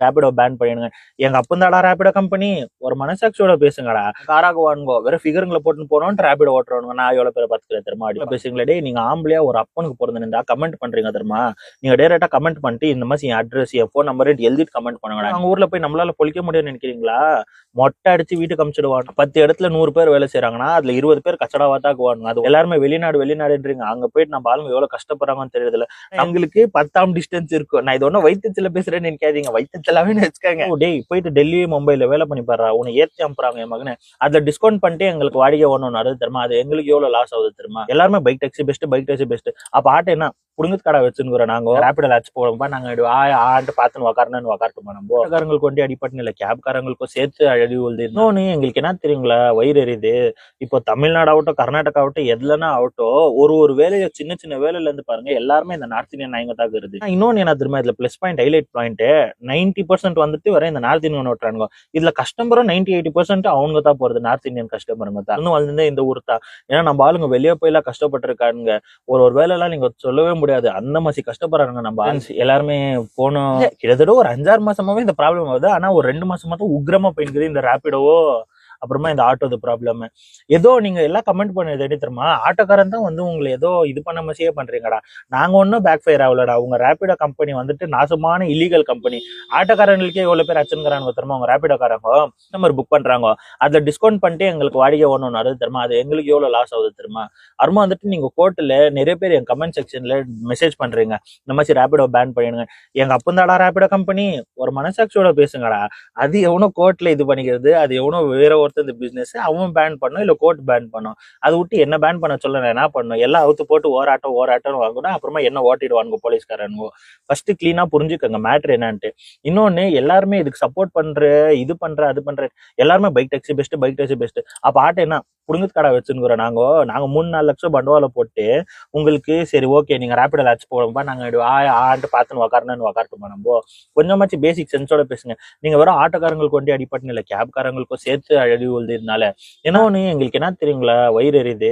Rapido pan பண்ணிடுங்க. எங்க அப்பந்தாடா Rapido company, ஒரு மனசாட்சியோட பேசுங்கடா. காராக வாங்குவோ வெறும் ஃபிகருங்களை போட்டுன்னு போனோம் ரேபிடோ ஓட்டுறவங்க. நான் எவ்வளவு பேரை பார்த்துக்கிறேன் தெரியுமா? அடி பேசுங்களே, டே நீங்க ஆம்பளையா ஒரு அப்பனுக்கு பிறந்திருந்தா கமெண்ட் பண்றீங்க தெரியுமா? நீங்க டைரக்டா கமெண்ட் பண்ணிட்டு இந்த மாதிரி என் அட்ரஸ் என் ஃபோன் நம்பர் எழுதிட்டு கமெண்ட் பண்ணுங்கடா. அவங்க ஊர்ல போய் நம்மளால பொழிக்க முடியும்னு நினைக்கிறீங்களா? மொட்டை அடிச்சு வீட்டுக்கு அமிச்சிடுவாங்க. 10 இடத்துல 100 பேர் வேலை செய்யறாங்கன்னா அதுல 20 பேர் கச்சடாவா தாக்குவாங்க. அது எல்லாருமே வெளிநாடுன்றீங்க. அங்க போயிட்டு நம்ம ஆளுங்க எவ்வளவு கஷ்டப்படுறாங்கன்னு தெரியுதுல. நம்மளுக்கு 10ஆம் டிஸ்டன்ஸ் இருக்கும். நான் இது ஒன்னும் வயிற்றுல பேசுறேன்னு நினைக்காதீங்க, வயிற்றுலாவே வச்சுக்காங்க. டேய் போயிட்டு டெல்லி மும்பைல வேலை பண்ணி பாடுறா, உன்னை ஏத்தி அனுப்புறாங்க என் மகனை. அதுல டிஸ்கவுண்ட் பண்ணிட்டு எங்களுக்கு வாடகை ஒண்ணு அது தெரியுமா? அது எங்களுக்கு எவ்வளவு லாஸ் ஆகுது தெரியுமா? எல்லாருமே பைக் டாக்ஸி பெஸ்ட். அப்ப ஆட்டோ என்ன புடுங்கத்து கடை வச்சுன்னு நாங்க ரேபிடோ ஆச்சு போடும்பா. நாங்க ஆண்டு பார்த்துன்னு உக்காரணும்னு நம்ம ஆட்டோக்காரங்களுக்கு கொண்டு அடிப்பட்டு இல்லை, கேப்காரங்களுக்கும் சேர்த்து அழகி உழுது. இன்னொன்னு எங்களுக்கு என்ன தெரியுங்களா, வயிறு எரியுது. இப்போ தமிழ்நாடு ஆகட்டும் கர்நாடகா ஆகட்டும் எதுலன்னா ஆகட்டும் ஒரு வேலையை சின்ன வேலையில இருந்து பாருங்க எல்லாருமே இந்த நார்த் இந்தியன் நாயங்க தான் இருக்குது. இன்னொன்னு என்ன தெரியுமா, இதுல பிளஸ் பாயிண்ட் ஹைலைட் பாயிண்ட் 90% வந்துட்டு வர இந்த நார்த் இந்தியன் ஓட்டுறாங்க. இதுல கஸ்டமரும் 90-80% அவங்க தான் போறது, நார்த் இந்தியன் கஸ்டமருங்க தான். இன்னும் வந்து இந்த ஊர் தான். ஏன்னா நம்ம ஆளுங்க வெளியே போயெல்லாம் கஷ்டப்பட்டு இருக்கானுங்க. ஒரு வேலை எல்லாம் நீங்க சொல்லவே முடியாது, அந்த மாதிரி கஷ்டப்படுறாங்க. நம்ம எல்லாருமே போனோம் கிட்டத்தட்ட ஒரு 5-6 மாசமாவே இந்த ப்ராப்ளம் ஆகுது. ஆனா ஒரு 2 மாசமா தான் உக்ரமா போயிருக்கு இந்த ரேபிடோவோ அப்புறமா இந்த ஆட்டோ ப்ராப்ளம். ஏதோ நீங்க எல்லாம் கமெண்ட் பண்ணது எப்படி தெரியுமா, ஆட்டோக்காரன் தான் வந்து உங்களை ஏதோ இது பண்ண மாதிரியே பண்றீங்கடா. நாங்க ஒன்னும் பேக் ஃபயர் ஆகலடா. உங்க ரேபிடோ கம்பெனி வந்துட்டு நாசமான இல்லீகல் கம்பெனி. ஆட்டோக்காரங்களுக்கே எவ்வளவு பேர் அச்சுங்கிறாங்க தெரியுமா? உங்க ரேபிடோக்காரங்க கஸ்டமர் புக் பண்றாங்க, அதுல டிஸ்கவுண்ட் பண்ணிட்டு எங்களுக்கு வாடகை ஒண்ணு அது தெரியுமா? அது எங்களுக்கு எவ்வளவு லாஸ் ஆகுது தெரியுமா? அப்புறமா வந்துட்டு நீங்க கோர்ட்ல நிறைய பேர் என் கமெண்ட் செக்ஷன்ல மெசேஜ் பண்றீங்க, இந்த மாதிரி ரேபிடோ பேன் பண்ணிடுங்க. எங்க அப்பந்தாடா ரேபிடோ கம்பெனி, ஒரு மனசாட்சியோட பேசுங்கடா. அது எவனோ கோர்ட்ல இது பண்ணிக்கிறது, அது எவனோ வேற இந்த பிசினஸ் அவன் பேன் பண்ணும் இல்ல கோர்ட் பேன் பண்ணும். அதை விட்டு என்ன பேன் பண்ண சொல்ல நான் என்ன பண்ணும்? எல்லாம் அவுத்து போட்டு ஓராட்டம் வாங்கணும். அப்புறமா என்ன ஓட்டிடுவாங்க போலீஸ்காரனுங்க. ஃபர்ஸ்ட் கிளீனா புரிஞ்சுக்கோங்க மேட்ரு என்னன்ட்டு. இன்னொன்னு எல்லாருமே இதுக்கு சப்போர்ட் பண்ற இது பண்ற எல்லாருமே பைக் டாக்ஸி பெஸ்ட். அப்ப ஆட்டோ என்ன புடுங்கத்து கடை வச்சுருக்கிறோம். நாங்க 3-4 லட்சம் பண்டவாளை போட்டு உங்களுக்கு சரி ஓகே நீங்க ரேபிடோ ஆச்சு போடும்பா, நாங்க ஆண்டு பார்த்துன்னு உக்காரட்டுமா? நம்ம கொஞ்சமாச்சு பேசிக் சென்ஸோட பேசுங்க. நீங்க வெறும் ஆட்டோக்காரங்களுக்கு கொண்டு அடிப்பட்டு இல்லை, கேப்காரங்களுக்கும் சேர்த்து அழகி உழுதுனால. ஏன்னா ஒண்ணு எங்களுக்கு என்ன தெரியுங்களா, வயிறு எரியுது.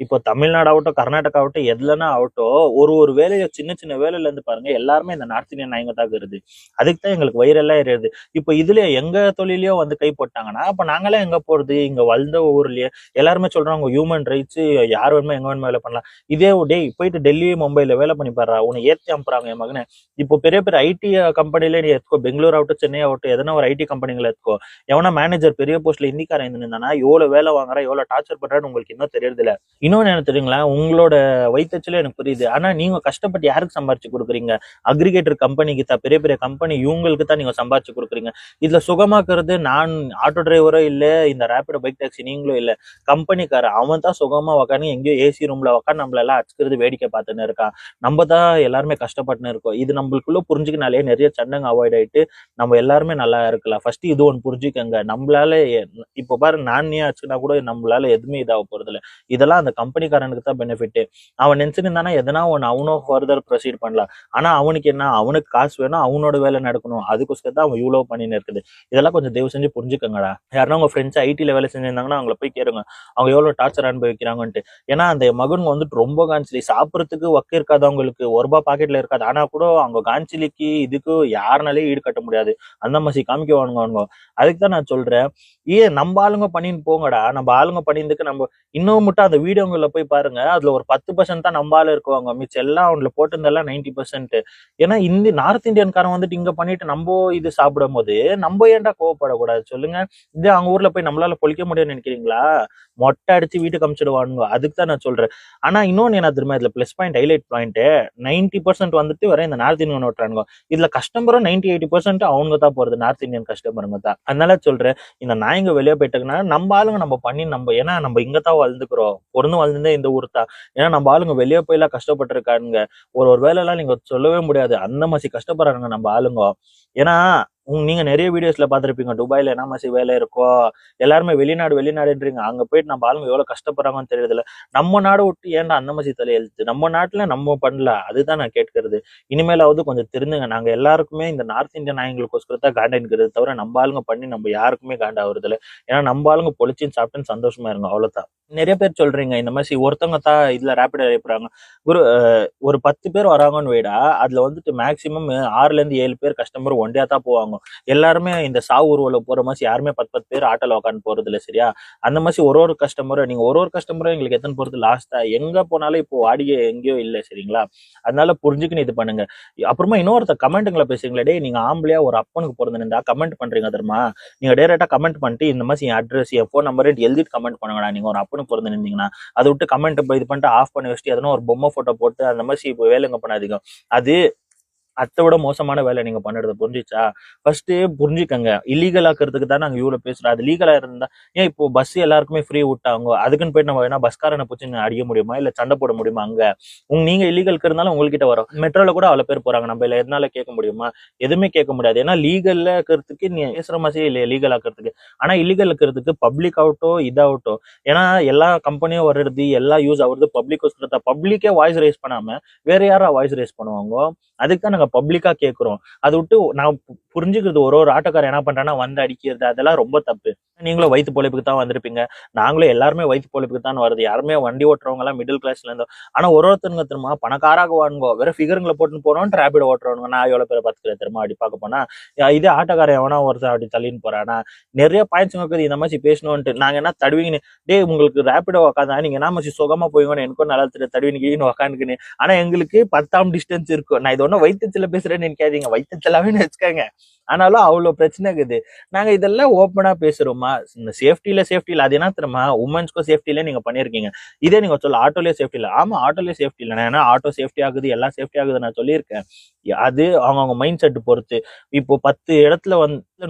இப்போ தமிழ்நாடு ஆகட்டும் கர்நாடகா ஆகட்டும் எதுலன்னா ஆகட்டும் ஒரு வேலையை சின்ன வேலையில இருந்து பாருங்க எல்லாருமே இந்த நார்த் இந்தியன் நாயங்க தான் இருக்குது. அதுக்கு தான் எங்களுக்கு வயிறெல்லாம் எரியுது. இப்போ இதுல எங்க தொழிலையோ வந்து கை போட்டாங்கன்னா அப்ப நாங்களே எங்க போறது? இங்க வளர்ந்த ஊர்லயே எல்லாருமே சொல்றாங்க ஹியூமன் ரைட்ஸ், யார் வேணுமோ எங்க வேணுமோ வேலை பண்ணலாம். இதே டேய் போயிட்டு டெல்லி மும்பைல வேலை பண்ணி பாடுறா, உன்னை ஏத்தி அனுப்புறாங்க என் மகனை. இப்போ பெரிய ஐடி கம்பெனில நீ எடுத்துக்கோ, பெங்களூர் ஆகட்டும் சென்னை ஆகட்டும் எதனா ஒரு ஐடி கம்பெனிகளை எடுத்துக்கோ. எவனா மேனேஜர் பெரிய போஸ்ட்ல இந்திக்காரன் இருந்தானா எவ்வளவு வேலை வாங்குறா எவ்வளவு டார்ச்சர் பண்றான்னு உங்களுக்கு இன்னும் தெரியறது இல்ல. இன்னொன்னு என்ன தெரியுங்களா, உங்களோட வயிற்றுல எனக்கு புரியுது. ஆனா நீங்க கஷ்டப்பட்டு யாருக்கு சம்பாரிச்சு கொடுக்குறீங்க? அக்ரிகேட்டர் கம்பெனிக்கு தான், பெரிய கம்பெனி இவங்களுக்கு தான் நீங்க சம்பாரிச்சு கொடுக்குறீங்க. இதுல சுகமாக்குறது நான் ஆட்டோ டிரைவரோ இல்ல, இந்த ரேபிடோ பைக் டாக்ஸி நீங்களும் இல்ல, கம்பெனிக்காரன். அவன் தான் சுகமா உக்காந்து எங்கேயோ ஏசி ரூம்ல உக்காந்து நம்மள எல்லாம் அச்சுக்கிறது வேடிக்கை பார்த்துன்னு இருக்கான். நம்ம தான் எல்லாருமே கஷ்டப்பட்டுன்னு இருக்கோம். இது நம்மளுக்குள்ள புரிஞ்சுக்கினாலே நிறைய சண்டைங்க அவாய்ட் ஆயிட்டு நம்ம எல்லாருமே நல்லா இருக்கலாம். ஃபர்ஸ்ட் இது ஒன்று புரிஞ்சுக்கங்க. நம்மளால இப்போ பாரு நான் ஆச்சுன்னா கூட நம்மளால எதுவுமே இதாக போறது இல்லை. இதெல்லாம் அந்த கம்பெனிக்காரனுக்கு தான் பெனிஃபிட். அவன் நினைச்சுருந்தானா எதனா ஒன்று அவனும் ஃபர்தர் ப்ரொசீட் பண்ணலாம். ஆனா அவனுக்கு என்ன, அவனுக்கு காசு வேணும், அவனோட வேலை நடக்கணும், அதுக்கோசரம் தான் அவன் இவ்வளவு பண்ணின்னு இருக்குது. இதெல்லாம் கொஞ்சம் தயவு செஞ்சு புரிஞ்சுக்கங்கடா. யாருன்னா உங்க ஃப்ரெண்ட்ஸ் ஐடில வேலை செஞ்சிருந்தாங்கன்னா அவங்கள போய் கேளுங்க அவங்க எவ்வளவு டார்ச்சர் அனுபவிக்கிறாங்கன்ட்டு. ஏன்னா அந்த மகன் வந்துட்டு ரொம்ப காஞ்சிலி, சாப்பிடறதுக்கு ஒர்க் இருக்காது, அவங்களுக்கு ₹1 பாக்கெட்ல இருக்காது. ஆனா கூட அவங்க காஞ்சிலிக்கு இதுக்கு யாருனாலே ஈடு கட்ட முடியாது. அந்த மாதிரி காமிக்குவானுங்க. அதுக்கு தான் நான் சொல்றேன், நம்ம ஆளுங்க பண்ணின்னு போங்கடா. நம்ம ஆளுங்க பண்ணிருந்துக்கு நம்ம இன்னும் மட்டும் அந்த வீடியோங்கள போய் பாருங்க, அதுல ஒரு 10% தான் நம்ம ஆளு இருக்குவாங்க, மிச்சம் எல்லாம் அவங்கள போட்டிருந்தெல்லாம் 90%. ஏன்னா இந்த நார்த் இந்தியன்காரன் வந்துட்டு இங்க பண்ணிட்டு நம்ம இது சாப்பிடும் போது நம்ம ஏன்டா கோவப்படக்கூடாது சொல்லுங்க? இது அவங்க ஊர்ல போய் நம்மளால பொழிக்க முடியும்னு நினைக்கிறீங்களா? மொட்டை அடிச்சு வீட்டுக்கு அமிச்சிடுவானுங்க. அதுக்கு தான் நான் சொல்றேன். ஆனா இன்னொன்னு என்ன தெரியுமா, இதுல பிளஸ் பாயிண்ட் ஹைலைட் பாயிண்ட் 90% வந்துட்டு வர இந்த நார்த் இந்தியன் ஓட்டுறாங்க. இதுல கஸ்டமரும் 90-80% அவங்க தான் போறது, நார்த் இந்தியன் கஸ்டமருங்க தான். அதனால சொல்றேன், இந்த நாயங்க வெளியே போயிட்டாங்கன்னா நம்ம ஆளுங்க நம்ம பண்ணி ஏன்னா நம்ம இங்கதான் வளர்ந்துக்கிறோம், வளர்ந்துதான் இந்த ஊர் தான். ஏன்னா நம்ம ஆளுங்க வெளியே போய் எல்லாம் கஷ்டப்பட்டு இருக்கானுங்க. ஒரு வேலை எல்லாம் நீங்க சொல்லவே முடியாது, அந்த மாதிரி கஷ்டப்படுறாங்க நம்ம ஆளுங்க. ஏன்னா நீங்க நிறைய வீடியோஸ்ல பாத்திருப்பீங்க, துபாயில என்ன மாதிரி வேலை இருக்கோ, எல்லாருமே வெளிநாடுன்றீங்க. அங்க போயிட்டு நம்ம ஆளுங்க எவ்வளவு கஷ்டப்படுறாங்கன்னு தெரியுதுல. நம்ம நாடு விட்டு ஏன்டா அந்த மாதிரி தலையெழுத்து? நம்ம நாட்டுல நம்ம பண்ணல, அதுதான் நான் கேட்கறது. இனிமேலாவது கொஞ்சம் தெரிஞ்சுங்க. நாங்க எல்லாருக்குமே இந்த நார்த் இந்தியன் நாயங்களுக்கோஸ்கரம் தான் காண்டா இருக்கிறது தவிர நம்ம ஆளுங்க பண்ணி நம்ம யாருக்குமே காண்டா வருதுல. ஏன்னா நம்ம ஆளுங்க பொழிச்சின்னு சாப்பிட்டுன்னு சந்தோஷமா இருங்க, அவ்வளவுதான். நிறைய பேர் சொல்றீங்க இந்த மாதிரி ஒருத்தவங்க தான் இதுல ரேபிடோ எழுப்புறாங்க. ஒரு 10 பேர் வராங்கன்னு வைடா, அதுல வந்துட்டு மேக்சிமம் 6-7 பேர் கஸ்டமர் ஒண்டியா தான் போவாங்க. இருக்கும். எல்லாருமே இந்த சாவு ஊர்வலம் போற மாதிரி யாருமே 10 பேர் ஆட்டோல உட்காந்து போறது இல்லை சரியா. அந்த மாதிரி ஒரு கஸ்டமரும் நீங்க ஒரு கஸ்டமரும் எங்களுக்கு எத்தனை போறது லாஸ்டா எங்க போனாலும் இப்போ வாடிக்கை எங்கேயோ இல்லை சரிங்களா. அதனால புரிஞ்சுக்கின்னு இது பண்ணுங்க. அப்புறமா இன்னொருத்த கமெண்ட்டுங்களை பேசுங்களே, டே நீங்க ஆம்பளையா ஒரு அப்பனுக்கு பிறந்திருந்தா கமெண்ட் பண்றீங்க தெரியுமா. நீங்க டைரக்டா கமெண்ட் பண்ணிட்டு இந்த மாதிரி என் அட்ரஸ் என் ஃபோன் நம்பர் எழுதிட்டு கமெண்ட் பண்ணுங்கடா. நீங்க ஒரு அப்பனுக்கு பிறந்திருந்தீங்கன்னா அதை விட்டு கமெண்ட் இது பண்ணிட்டு ஆஃப் பண்ணி வச்சுட்டு எதனா ஒரு பொம்மை போட்டோ போட்டு அந்த மாதிரி இப்போ வேலைங்க பண்ணாதீங்க. அது அதை விட மோசமான வேலை நீங்க பண்ணுறது புரிஞ்சிச்சா. ஃபர்ஸ்ட் புரிஞ்சுக்கங்க. இல்லீகல் ஆக்கிறதுக்கு தான் நாங்க இவ்வளவு பேசுறோம். அது லீகலா இருந்தா ஏன் இப்போ பஸ் எல்லாருக்குமே ஃப்ரீ விட்டாங்க, அதுக்குன்னு போயிட்டு நம்ம வேணா பஸ்காரனை பிடிச்சி அடிக்க முடியுமா இல்ல சண்டை போட முடியுமா. அங்க நீங்க இல்லீகலுக்கு இருந்தாலும் உங்ககிட்ட வரும். மெட்ரோல கூட அவ்வளவு பேர் போறாங்க, நம்ம இல்ல எதனால கேட்க முடியுமா. எதுவுமே கேட்க முடியாது. ஏன்னா லீகல்ல இருக்கிறதுக்கு நீ பேசுற மாதிரி இல்லையா லீகல் ஆக்கிறதுக்கு. ஆனா இல்லீகல் இருக்கிறதுக்கு பப்ளிக் ஆகட்டும் இதாகட்டும். ஏன்னா எல்லா கம்பெனியும் வர்றது எல்லாம் யூஸ் ஆகுறது பப்ளிக். பப்ளிக்கே வாய்ஸ் ரைஸ் பண்ணாம வேற யாரா வாய்ஸ் ரைஸ் பண்ணுவாங்க. அதுக்கு தான் நாங்க பப்ளிக்கா கேட்கிறோம். அதை விட்டு நான் புரிஞ்சுக்கிறது ஒரு ஆட்டோக்காரர் என்ன பண்றான்னா வந்து அடிக்கிறது அதெல்லாம் ரொம்ப தப்பு. நீங்களும் வயிற்று பொழைப்புக்கு தான் வந்திருப்பீங்க, நாங்களும் எல்லாருமே வயிற்று பொழைப்புக்கு தான் வருது. யாருமே வண்டி ஓட்டுறவங்க எல்லாம் மிடில் கிளாஸ்ல இருந்தோம். ஆனா ஒருத்தருங்க திரும்ப பணக்காராக வாங்குவோம் வேற ஃபிகருங்களை போட்டுன்னு போனோம் ரேபிடோ ஓட்டுறவங்க. நான் எவ்வளவு பேரை பார்த்துக்கிறேன் திரும்ப அப்படி பார்க்க போனா. இதே ஆட்டோக்காரன் எவனா ஒருத்தர் அப்படி தள்ளின்னு போறானா நிறைய பாயிண்ட்ஸ் இந்த மாதிரி பேசணும்ட்டு நாங்க என்ன தடுவீங்கன்னு. டே உங்களுக்கு ரேபிடோ உக்காந்தா நீங்க என்ன மாதிரி சுகமா போய்ங்கன்னு எனக்கும் நல்லா தெரியும் தடுவீங்கன்னு உக்காந்துக்குன்னு. ஆனா எங்களுக்கு 10 டிஸ்டன்ஸ் இருக்கும். நான் இது ஒன்னும் வயிற்றுல பேசுறேன்னு நினைக்காதீங்க, வயிற்றுலாவே வச்சுக்காங்க. ஆனாலும் அவ்வளவு பிரச்சனை இருக்குது. நாங்க இதெல்லாம் ஓப்பனா பேசுறோமா. இந்த சேஃப்டியில அது என்ன தெரியுமா, உமன்ஸ்க்கும் சேஃப்டியில நீங்க பண்ணிருக்கீங்க. இதே நீங்க சொல்ல ஆட்டோலயே சேஃப்டி இல்லை. ஆமா ஆட்டோலயே சேஃப்டி இல்லை. ஏன்னா ஆட்டோ சேஃப்டி ஆகுது எல்லாம் சேஃப்டி ஆகுது நான் சொல்லியிருக்கேன். அது அவங்க மைண்ட் செட் பொறுத்து. இப்போ 10 இடத்துல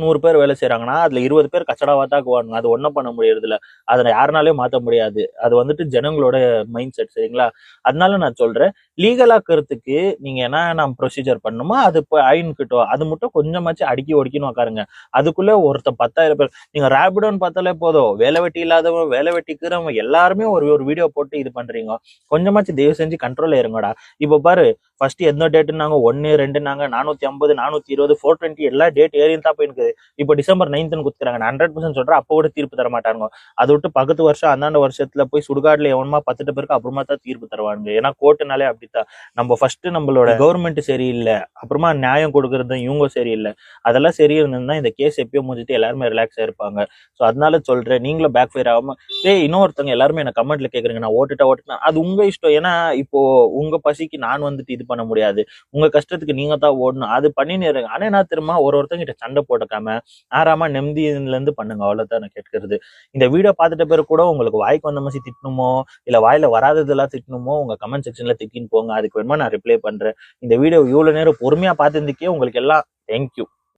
100 பேர் வேலை செய்யறாங்கன்னா அதுல 20 பேர் கச்சடாவா தான் வாங்க. அது ஒன்னும் பண்ண முடியறது இல்ல. அதை யாருனாலையும் மாத்த முடியாது. அது ஜனங்களோட மைண்ட் செட் சரிங்களா. அதனால நான் சொல்றேன் லீகலாக்கிறதுக்கு நீங்க என்ன ப்ரொசீஜர் பண்ணுமோ அது இப்போ ஐன் கிட்டோ அது மட்டும் கொஞ்சமாச்சு அடிக்கி ஒடிக்கணும் உட்காருங்க. அதுக்குள்ள ஒருத்த 10,000 பேர் நீங்க ரேபிடோன்னு பார்த்தாலே போதும். வேலை வெட்டி இல்லாதவன் வேலை வெட்டிக்கிறவங்க எல்லாருமே ஒரு வீடியோ போட்டு இது பண்றீங்க. கொஞ்சமாச்சு தயவு செஞ்சு கண்ட்ரோல்ல இருங்கடா. இப்போ பாரு ஃபர்ஸ்ட் எந்த டேட்டுன்னாங்க 1 2 நாங்க 450 420 420 எல்லா டேட் ஏறியும் தான் போயிருக்கு. இப்போ டிசம்பர் 9ன்னு குடுக்குறாங்க. நான் 100% சொல்றேன் அப்போ கூட தீர்ப்பு தர மாட்டாங்க. அதை விட்டு பக்கத்து வருஷம் அந்தாண்ட வருஷத்துல போய் சுடுகாடுல எவனுமா 10 பேருக்கு அப்புறமா தான் தீர்ப்பு தருவாங்க. ஏன்னா கோர்ட்டுனாலே அப்படித்தான். நம்ம ஃபர்ஸ்ட் நம்மளோட கவர்மெண்ட் சரியில்லை, அப்புறமா நியாயம் கொடுக்கறது இவங்க சரியில்லை. அதெல்லாம் சரி இருந்ததுன்னா இந்த கேஸ் எப்பயோ முடிஞ்சிட்டு எல்லாருமே ரிலாக்ஸா இருப்பாங்க. ஸோ அதனால சொல்றேன் நீங்களும் பேக் ஃபயர் ஆகாம. இன்னொருத்தவங்க எல்லாருமே என்ன கமெண்ட்ல கேக்குறீங்க நான் ஓட்டுட்டா அது உங்க இஷ்டம். ஏன்னா இப்போ உங்க பசிக்கு நான் இது பண்ண முடியாது. உங்க கஷ்டத்துக்கு நீங்க தான் ஓடணும். அது பண்ணின்னு இருங்க. ஆனா என்ன திரும்ப ஒருத்தங்க கிட்ட சண்டை போட்டுக்காம ஆறாம நெம்மதியில இருந்து பண்ணுங்க. அவ்வளவுதான் நான் கேட்கறது. இந்த வீடியோ பார்த்துட்ட பேரு கூட உங்களுக்கு வாய்க்கு வந்த மாதிரி திட்டணுமோ இல்ல வாயில வராததெல்லாம் திட்டணுமோ உங்க கமெண்ட் செக்ஷன்ல திட்டின்னு போங்க. அதுக்கு வேணுமா நான் ரிப்ளை பண்றேன். இந்த வீடியோ இவ்வளவு நேரம் பொறுமையா பார்த்துருந்துக்கே உங்களுக்கு எல்லாம் தேங்க்யூ.